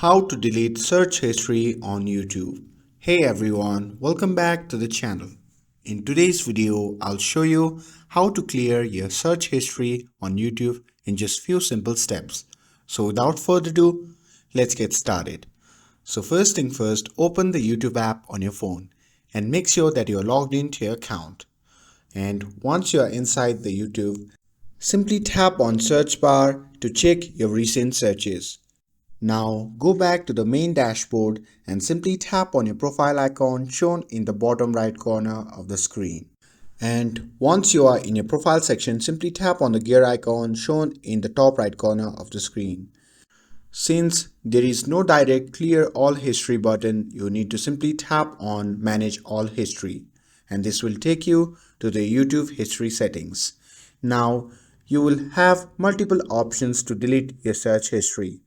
How to delete search history on YouTube. Hey everyone, welcome back to the channel. In today's video, I'll show you how to clear your search history on YouTube in just few simple steps. So without further ado, let's get started. So first thing first, open the YouTube app on your phone and make sure that you're logged into your account. And once you're inside the YouTube, simply tap on search bar to check your recent searches. Now go back to the main dashboard and simply tap on your profile icon shown in the bottom right corner of the screen. And once you are in your profile section, simply tap on the gear icon shown in the top right corner of the screen. Since there is no direct clear all history button, you need to simply tap on manage all history, and this will take you to the YouTube history settings. Now you will have multiple options to delete your search history.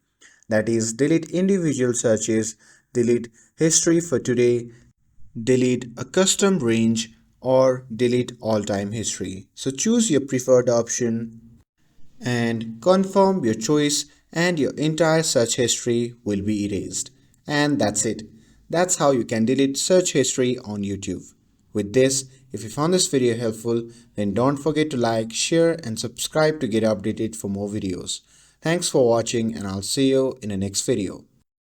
That is, delete individual searches, delete history for today, delete a custom range, or delete all-time history. So choose your preferred option and confirm your choice, and your entire search history will be erased. And that's it. That's how you can delete search history on YouTube. With this, if you found this video helpful, then don't forget to like, share and subscribe to get updated for more videos. Thanks for watching, and I'll see you in the next video.